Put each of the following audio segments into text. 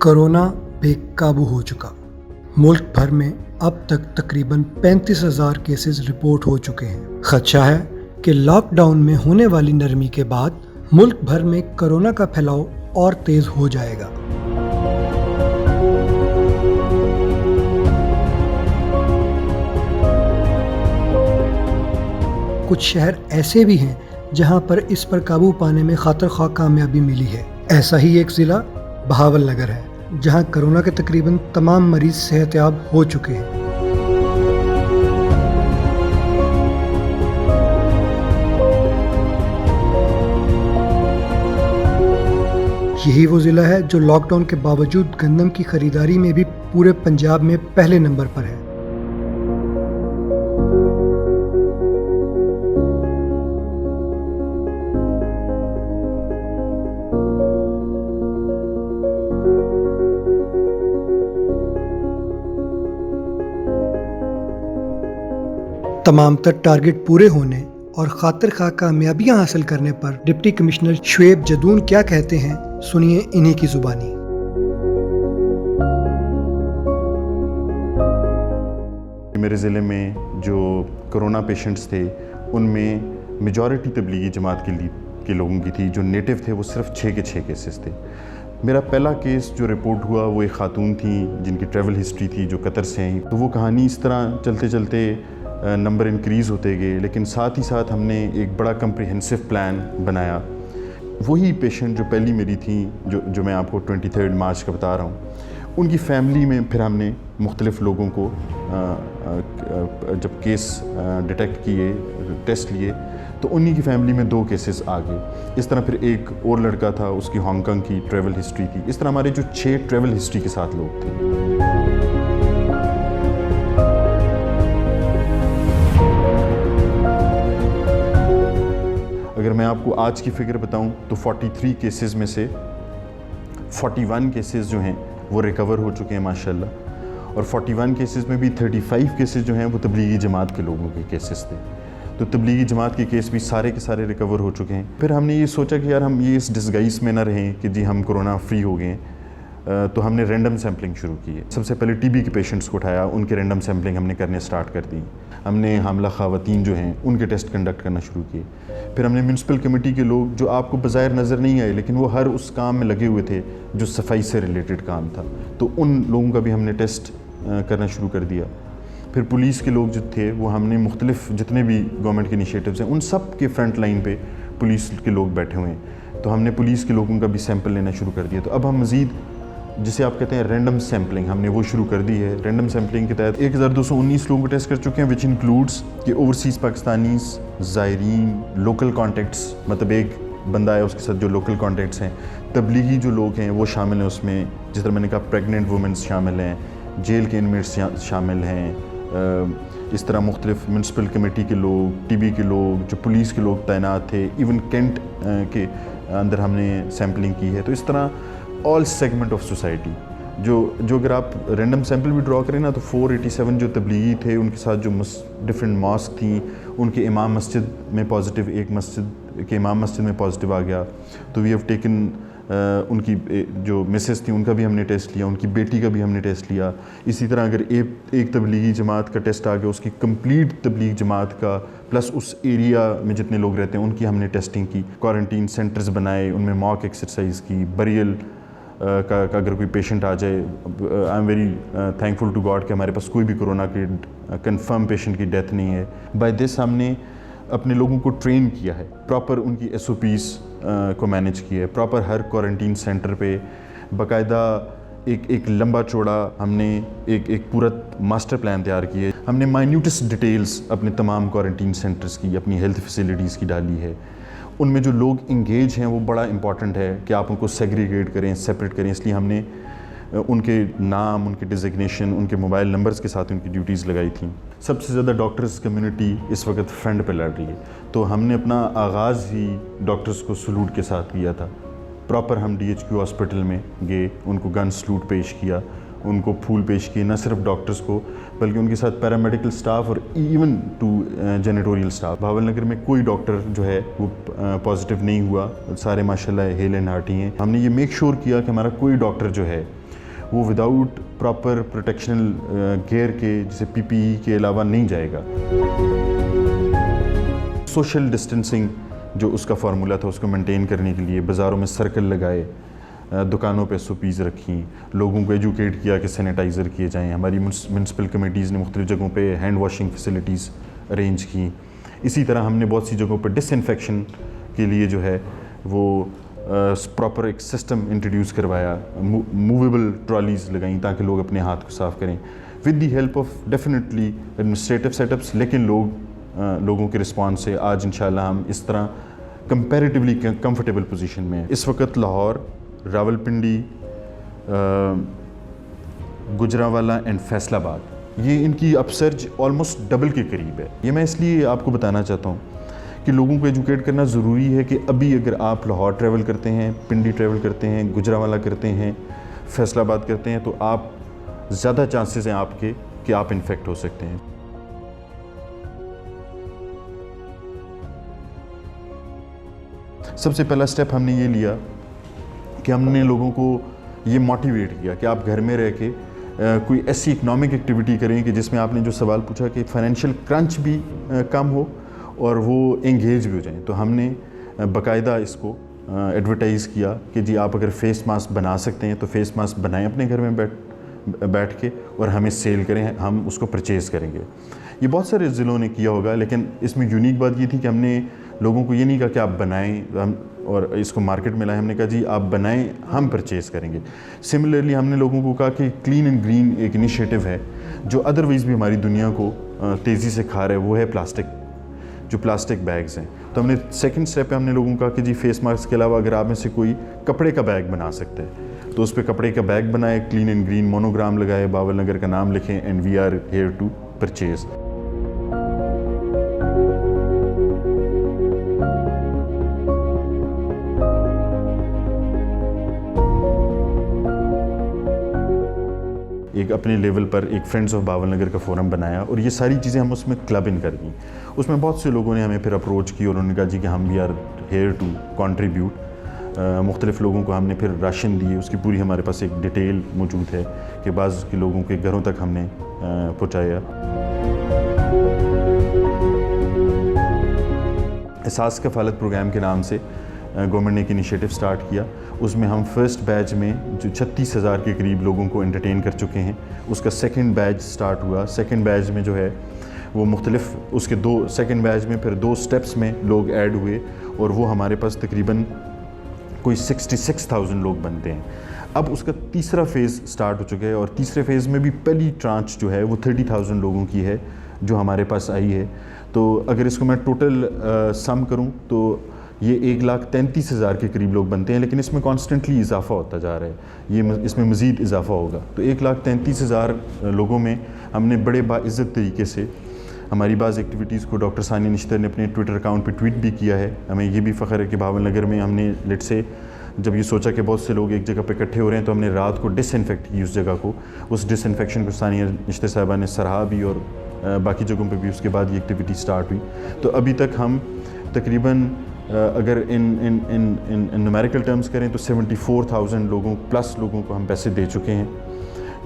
Corona بے قابو ہو چکا۔ ملک بھر میں اب تک تقریباً 35,000 کیسز رپورٹ ہو چکے ہیں۔ خدشہ ہے کہ لاک ڈاؤن میں ہونے والی نرمی کے بعد ملک بھر میں کورونا کا پھیلاؤ اور تیز ہو جائے گا۔ کچھ شہر ایسے بھی ہیں جہاں پر اس پر قابو پانے میں خاطر خواہ کامیابی ملی ہے۔ ایسا ہی ایک ضلع بہاول نگر ہے جہاں کورونا کے تقریباً تمام مریض صحت یاب ہو چکے ہیں۔ یہی وہ ضلع ہے جو لاک ڈاؤن کے باوجود گندم کی خریداری میں بھی پورے پنجاب میں پہلے نمبر پر ہے۔ تمام تر ٹارگٹ پورے ہونے اور خاطر خواہ کامیابیاں حاصل کرنے پر ڈپٹی کمشنر شعیب جدون کیا کہتے ہیں، سنیے انہی کی زبانی۔ میرے ضلع میں جو کرونا پیشنٹس تھے ان میں میجورٹی تبلیغی جماعت کے لوگوں کی تھی۔ جو نیٹو تھے وہ صرف 6 کے 6 کیسز تھے۔ میرا پہلا کیس جو رپورٹ ہوا وہ ایک خاتون تھیں جن کی ٹریول ہسٹری تھی، جو قطر سے ہیں۔ تو وہ کہانی اس طرح چلتے چلتے نمبر انکریز ہوتے گئے، لیکن ساتھ ہی ساتھ ہم نے ایک بڑا کمپریہنسو پلان بنایا۔ وہی پیشنٹ جو پہلی میری تھیں جو میں آپ کو 23 مارچ کا بتا رہا ہوں، ان کی فیملی میں پھر ہم نے مختلف لوگوں کو جب کیس ڈیٹیکٹ کیے، ٹیسٹ لیے، تو انہی کی فیملی میں 2 کیسز آ گئے۔ اس طرح پھر ایک اور لڑکا تھا، اس کی ہانگ کانگ کی ٹریول ہسٹری تھی۔ اس طرح ہمارے جو 6 ٹریول ہسٹری کے ساتھ لوگ تھے۔ اگر میں آپ کو آج کی فگر بتاؤں تو 43 کیسز میں سے 41 کیسز جو ہیں وہ ریکور ہو چکے ہیں ماشاءاللہ، اور 41 کیسز میں بھی 35 کیسز جو ہیں وہ تبلیغی جماعت کے لوگوں کے کیسز تھے۔ تو تبلیغی جماعت کے کیس بھی سارے کے سارے ریکور ہو چکے ہیں۔ پھر ہم نے یہ سوچا کہ یار ہم یہ اس ڈسگائز میں نہ رہیں کہ جی ہم کورونا فری ہو گئے ہیں، تو ہم نے رینڈم سیمپلنگ شروع کی ہے۔ سب سے پہلے ٹی بی کے پیشنٹس کو اٹھایا، ان کے رینڈم سیمپلنگ ہم نے کرنے سٹارٹ کر دی۔ ہم نے حاملہ خواتین جو ہیں ان کے ٹیسٹ کنڈکٹ کرنا شروع کیے۔ پھر ہم نے میونسپل کمیٹی کے لوگ جو آپ کو بظاہر نظر نہیں آئے لیکن وہ ہر اس کام میں لگے ہوئے تھے جو صفائی سے ریلیٹڈ کام تھا، تو ان لوگوں کا بھی ہم نے ٹیسٹ کرنا شروع کر دیا۔ پھر پولیس کے لوگ جو تھے وہ ہم نے مختلف جتنے بھی گورنمنٹ کے انیشیٹوز ہیں ان سب کے فرنٹ لائن پہ پولیس کے لوگ بیٹھے ہوئے ہیں، تو ہم نے پولیس کے لوگوں کا بھی سیمپل لینا شروع کر دیا۔ تو اب ہم مزید جسے آپ کہتے ہیں رینڈم سیمپلنگ، ہم نے وہ شروع کر دی ہے۔ رینڈم سیمپلنگ کے تحت 1219 لوگوں کو ٹیسٹ کر چکے ہیں، وچ انکلوڈس کہ اوورسیز پاکستانیز، زائرین، لوکل کانٹیکٹس، مطلب ایک بندہ ہے اس کے ساتھ جو لوکل کانٹیکٹس ہیں، تبلیغی جو لوگ ہیں وہ شامل ہیں اس میں، جس طرح میں نے کہا پریگننٹ وومنس شامل ہیں، جیل کے انمیٹس شامل ہیں، اس طرح مختلف میونسپل کمیٹی کے لوگ، ٹی بی کے لوگ، جو پولیس کے لوگ تعینات تھے، ایون کینٹ کے اندر ہم نے سیمپلنگ کی ہے۔ تو اس طرح آل سیگمنٹ آف سوسائٹی جو اگر آپ رینڈم سیمپل بھی ڈرا کریں نا تو 487 جو تبلیغی تھے ان کے ساتھ جو ڈفرینٹ ماسک تھیں، ان کے امام مسجد میں پازیٹیو، ایک مسجد کے امام مسجد میں پازیٹیو آ گیا، تو وی ہیو ٹیکن ان کی جو مسز تھیں ان کا بھی ہم نے ٹیسٹ لیا، ان کی بیٹی کا بھی ہم نے ٹیسٹ لیا۔ اسی طرح اگر ایک تبلیغی جماعت کا ٹیسٹ آ گیا، اس کی کمپلیٹ تبلیغ جماعت کا پلس اس ایریا میں جتنے لوگ رہتے ہیں ان کی ہم نے ٹیسٹنگ کی۔ کوارنٹین سینٹرز بنائے، ان میں ماک ایکسرسائز کی، بریل کا اگر کوئی پیشنٹ آ جائے، I am very thankful to God کہ ہمارے پاس کوئی بھی کورونا کے کنفرم پیشنٹ کی ڈیتھ نہیں ہے۔ بائی دس ہم نے اپنے لوگوں کو ٹرین کیا ہے، پراپر ان کی ایس او پیز کو مینیج کیا ہے، پراپر ہر کوارنٹین سینٹر پہ باقاعدہ ایک لمبا چوڑا ہم نے ایک پورا ماسٹر پلان تیار کیا ہے۔ ہم نے مائنیوٹس ڈیٹیلز اپنے تمام کوارنٹین سینٹرز کی، اپنی ہیلتھ فیسلٹیز کی ڈالی ہے۔ ان میں جو لوگ انگیج ہیں وہ بڑا امپورٹنٹ ہے کہ آپ ان کو سیگریگیٹ کریں، سیپریٹ کریں، اس لیے ہم نے ان کے نام، ان کے ڈیزگنیشن، ان کے موبائل نمبرز کے ساتھ ان کی ڈیوٹیز لگائی تھیں۔ سب سے زیادہ ڈاکٹرز کمیونٹی اس وقت فرنٹ پہ لڑ رہی ہے، تو ہم نے اپنا آغاز ہی ڈاکٹرز کو سلوٹ کے ساتھ کیا تھا۔ پراپر ہم ڈی ایچ کیو ہاسپٹل میں گئے، ان کو گن سلوٹ پیش کیا، ان کو پھول پیش کیے، نہ صرف ڈاکٹرز کو بلکہ ان کے ساتھ پیرامیڈیکل سٹاف اور even to janitorial staff. Bahawalnagar میں کوئی ڈاکٹر جو ہے وہ پازیٹیو نہیں ہوا، سارے ماشاءاللہ ہیل اینڈ ہارٹی ہیں۔ ہم نے یہ میک شور کیا کہ ہمارا کوئی ڈاکٹر جو ہے وہ وداؤٹ پراپر پروٹیکشنل گیئر کے جیسے پی پی ای کے علاوہ نہیں جائے گا. سوشل ڈسٹینسنگ جو اس کا فارمولا تھا اس کو مینٹین کرنے کے لیے بازاروں میں سرکل لگائے, دکانوں پہ SOPs رکھیں, لوگوں کو ایجوکیٹ کیا کہ سینیٹائزر کیے جائیں. ہماری میونسپل کمیٹیز نے مختلف جگہوں پہ ہینڈ واشنگ فیسلٹیز ارینج کی. اسی طرح ہم نے بہت سی جگہوں پہ ڈس انفیکشن کے لیے جو ہے وہ پراپر ایک سسٹم انٹروڈیوس کروایا, موویبل ٹرالیز لگائیں تاکہ لوگ اپنے ہاتھ کو صاف کریں with the help of definitely administrative setups. لیکن لوگوں کے رسپانس سے آج انشاءاللہ ہم اس طرح کمپیریٹیولی کمفرٹیبل پوزیشن میں ہیں. اس وقت لاہور, راولپنڈی, گجرانوالہ اینڈ فیصل آباد یہ ان کی اپ سرج آلموسٹ ڈبل کے قریب ہے. یہ میں اس لیے آپ کو بتانا چاہتا ہوں کہ لوگوں کو ایجوکیٹ کرنا ضروری ہے کہ ابھی اگر آپ لاہور ٹریول کرتے ہیں, پنڈی ٹریول کرتے ہیں, گجرانوالہ کرتے ہیں, فیصل آباد کرتے ہیں تو آپ زیادہ چانسز ہیں آپ کے کہ آپ انفیکٹ ہو سکتے ہیں. سب سے پہلا سٹیپ ہم نے یہ لیا کہ ہم نے لوگوں کو یہ موٹیویٹ کیا کہ آپ گھر میں رہ کے کوئی ایسی اکنامک ایکٹیویٹی کریں کہ جس میں آپ نے جو سوال پوچھا کہ فائنینشیل کرنچ بھی کم ہو اور وہ انگیج بھی ہو جائیں. تو ہم نے باقاعدہ اس کو ایڈورٹائز کیا کہ جی آپ اگر فیس ماسک بنا سکتے ہیں تو فیس ماسک بنائیں اپنے گھر میں بیٹھ کے اور ہمیں سیل کریں, ہم اس کو پرچیز کریں گے. یہ بہت سارے ضلعوں نے کیا ہوگا, لیکن اس میں یونیک بات یہ تھی کہ ہم نے لوگوں کو یہ نہیں کہا کہ آپ بنائیں اور اس کو مارکیٹ میں لائیں, ہم نے کہا جی آپ بنائیں ہم پرچیز کریں گے. سملرلی ہم نے لوگوں کو کہا کہ کلین اینڈ گرین ایک انیشیٹو ہے جو ادروائز بھی ہماری دنیا کو تیزی سے کھا رہا ہے, وہ ہے پلاسٹک بیگز ہیں. تو ہم نے سیکنڈ اسٹیپ پہ ہم نے لوگوں کو کہا کہ جی فیس ماسک کے علاوہ اگر آپ میں سے کوئی کپڑے کا بیگ بنا سکتے ہیں تو اس پہ کپڑے کا بیگ بنائے, کلین اینڈ گرین مونوگرام لگائے, باول نگر کا نام لکھیں, and we are here to purchase. ایک اپنے لیول پر ایک فرینڈز آف باول نگر کا فورم بنایا اور یہ ساری چیزیں ہم اس میں کلب ان کر دیں. اس میں بہت سے لوگوں نے ہمیں پھر اپروچ کی اور انہوں نے کہا جی کہ ہم we are here to contribute. مختلف لوگوں کو ہم نے پھر راشن دیے, اس کی پوری ہمارے پاس ایک ڈیٹیل موجود ہے کہ بعض کے لوگوں کے گھروں تک ہم نے پہنچایا. احساس کفالت پروگرام کے نام سے گورنمنٹ نے ایک انیشیٹو سٹارٹ کیا. اس میں ہم فرسٹ بیچ میں جو 36,000 کے قریب لوگوں کو انٹرٹین کر چکے ہیں. اس کا سیکنڈ بیچ سٹارٹ ہوا. سیکنڈ بیچ میں جو ہے وہ مختلف اس کے سیکنڈ بیچ میں پھر 2 سٹیپس میں لوگ ایڈ ہوئے اور وہ ہمارے پاس تقریباً کوئی 66,000 لوگ بنتے ہیں. اب اس کا تیسرا فیز سٹارٹ ہو چکا ہے اور تیسرے فیز میں بھی پہلی ٹرانچ جو ہے وہ 30,000 لوگوں کی ہے جو ہمارے پاس آئی ہے. تو اگر اس کو میں ٹوٹل سم کروں تو یہ 1,33,000 کے قریب لوگ بنتے ہیں, لیکن اس میں کانسٹنٹلی اضافہ ہوتا جا رہا ہے. یہ اس میں مزید اضافہ ہوگا. تو 1,33,000 لوگوں میں ہم نے بڑے باعزت طریقے سے ہماری بعض ایکٹیویٹیز کو ڈاکٹر ثانیہ نشتر نے اپنے ٹویٹر اکاؤنٹ پہ ٹویٹ بھی کیا ہے. ہمیں یہ بھی فخر ہے کہ باول نگر میں ہم نے لیٹ سے جب یہ سوچا کہ بہت سے لوگ ایک جگہ پہ اکٹھے ہو رہے ہیں تو ہم نے رات کو ڈس انفیکٹ کی اس جگہ کو. اس ڈس انفیکشن کو ثانیہ نشتر صاحبہ نے سراہا بھی اور باقی جگہوں پہ بھی اس کے بعد یہ ایکٹیویٹی سٹارٹ ہوئی. تو ابھی تک ہم تقریباً اگر ان نومیریکل ٹرمز کریں تو 74,000 لوگوں پلس لوگوں کو ہم پیسے دے چکے ہیں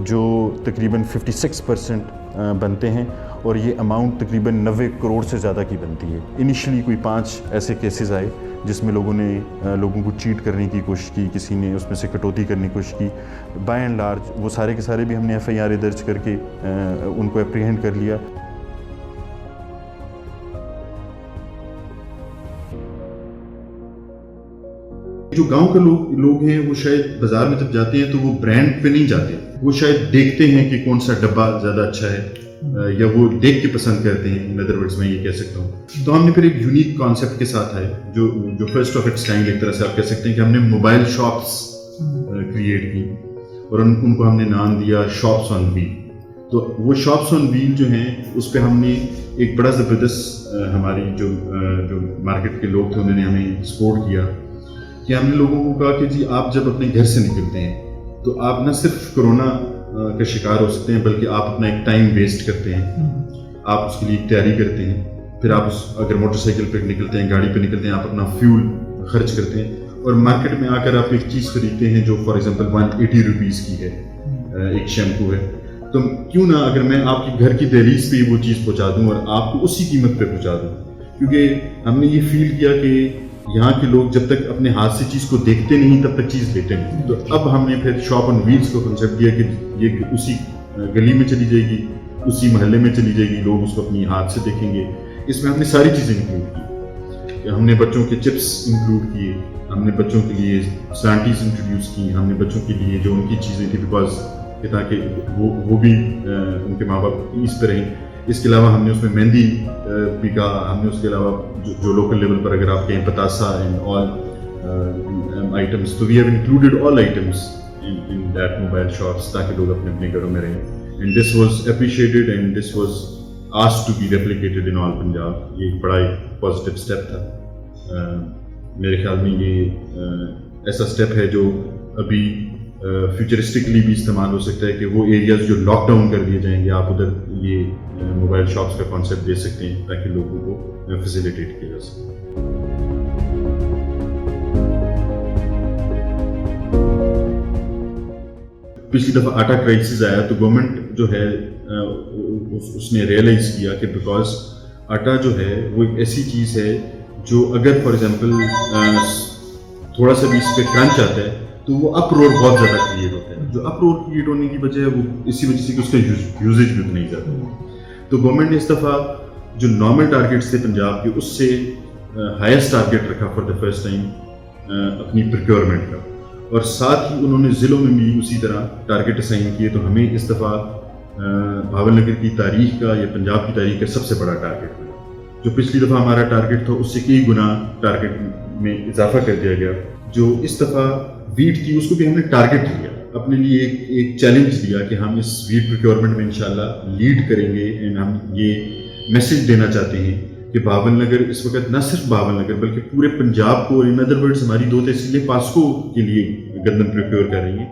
جو تقریباً 56% بنتے ہیں اور یہ اماؤنٹ تقریباً 90 کروڑ سے زیادہ کی بنتی ہے. انیشلی کوئی 5 ایسے کیسز آئے جس میں لوگوں نے لوگوں کو چیٹ کرنے کی کوشش کی, کسی نے اس میں سے کٹوتی کرنے کی کوشش کی. بائی اینڈ لارج وہ سارے کے سارے بھی ہم نے FIR درج کر کے ان کو اپریہینڈ کر لیا. جو گاؤں کے لوگ ہیں وہ شاید بازار میں جب جاتے ہیں تو وہ برانڈ پہ نہیں جاتے, وہ شاید دیکھتے ہیں کہ کون سا ڈبہ زیادہ اچھا ہے یا وہ دیکھ کے پسند کرتے ہیں. ان ادر ورڈز میں یہ کہہ سکتا ہوں. تو ہم نے پھر ایک یونیک کانسیپٹ کے ساتھ آئے جو فرسٹ آف اٹس کائنڈ ایک طرح سے آپ کہہ سکتے ہیں کہ ہم نے موبائل شاپس کریٹ کی اور ان کو ہم نے نام دیا شاپس آن ویل. تو وہ شاپس آن ویل جو ہیں اس پہ ہم نے ایک بڑا زبردست ہماری جو مارکیٹ کے لوگ تھے انہوں نے ہمیں سپورٹ کیا کہ ہم نے لوگوں کو کہا کہ جی آپ جب اپنے گھر سے نکلتے ہیں تو آپ نہ صرف کرونا کا شکار ہو سکتے ہیں بلکہ آپ اپنا ایک ٹائم ویسٹ کرتے ہیں, آپ اس کے لیے تیاری کرتے ہیں, پھر آپ اگر موٹر سائیکل پہ نکلتے ہیں, گاڑی پہ نکلتے ہیں, آپ اپنا فیول خرچ کرتے ہیں اور مارکیٹ میں آ کر آپ ایک چیز خریدتے ہیں جو فار ایگزامپل 180 روپیز کی ہے ایک شیمپو ہے, تو کیوں نہ اگر میں آپ کی گھر کی دہلیز پہ وہ چیز پہنچا دوں اور آپ کو اسی قیمت پہ پہنچا دوں, کیونکہ ہم نے یہ فیل کیا کہ یہاں کے لوگ جب تک اپنے ہاتھ سے چیز کو دیکھتے نہیں تب تک چیز لیتے نہیں. تو اب ہم نے پھر شاپ آن ویلز کو کنسیپٹ دیا کہ یہ اسی گلی میں چلی جائے گی, اسی محلے میں چلی جائے گی, لوگ اس کو اپنی ہاتھ سے دیکھیں گے. اس میں ہم نے ساری چیزیں انکلوڈ کی, کہ ہم نے بچوں کے چپس انکلوڈ کیے, ہم نے بچوں کے لیے سانٹیز انٹروڈیوس کی, ہم نے بچوں کے لیے جو ان کی چیزیں تھیں بیکاز تاکہ وہ بھی ان کے ماں باپ اس پہ رہیں. اس کے علاوہ ہم نے اس میں مہندی بھی کہا, ہم نے اس کے علاوہ جو لوکل لیول پر اگر آپ کہیں پتاسا اینڈ آل آئٹمس, تو we have included all items in that mobile shops تاکہ لوگ اپنے اپنے گھروں میں رہیں. And this was appreciated and this was asked to be replicated in all Punjab. یہ ایک بڑا پازیٹیو اسٹیپ تھا. میرے خیال میں یہ ایسا اسٹیپ ہے جو ابھی فیوچرسٹکلی بھی استعمال ہو سکتا ہے کہ وہ ایریاز جو لاک ڈاؤن کر دیے جائیں گے آپ ادھر یہ موبائل شاپس کا کانسیپٹ دے سکتے ہیں تاکہ لوگوں کو فیسیلیٹیٹ کیا جا سکے. پچھلی دفعہ آٹا کرائسس آیا تو گورنمنٹ جو ہے اس نے ریئلائز کیا کہ بیکاز آٹا جو ہے وہ ایک ایسی چیز ہے جو اگر فار ایگزامپل تھوڑا سا بھی اس پہ کرنچ آتا ہے تو وہ اپرور بہت زیادہ کریٹ ہوتا ہے. جو اپرور کریٹ ہونے کی وجہ ہے وہ اسی وجہ سے کہ اس کا یوزیج بھی اتنا ہی زیادہ ہے. تو گورنمنٹ نے اس دفعہ جو نارمل ٹارگیٹس تھے پنجاب کے اس سے ہائیسٹ ٹارگیٹ رکھا فار دا فرسٹ ٹائم اپنی پروکیورمنٹ کا, اور ساتھ ہی انہوں نے ضلعوں میں بھی اسی طرح ٹارگیٹ اسائن کیے. تو ہمیں اس دفعہ بھاول نگر کی تاریخ کا یا پنجاب کی تاریخ کا سب سے بڑا ٹارگیٹ ملا. جو پچھلی دفعہ ہمارا ٹارگیٹ تھا اس سے کئی گنا ٹارگیٹ میں اضافہ کر دیا گیا. جو اس دفعہ ویٹ کی اس کو بھی ہم نے ٹارگیٹ لیا, اپنے لیے ایک چیلنج لیا کہ ہم اس ویٹ پروکیورمنٹ میں انشاءاللہ لیڈ کریں گے. اینڈ ہم یہ میسج دینا چاہتے ہیں کہ بھاول نگر اس وقت نہ صرف بھاول نگر بلکہ پورے پنجاب کو, ان ادر ورڈز ہماری 2 تحصیلیں پاسکو کے لیے گندم پروکیور کر رہی ہیں.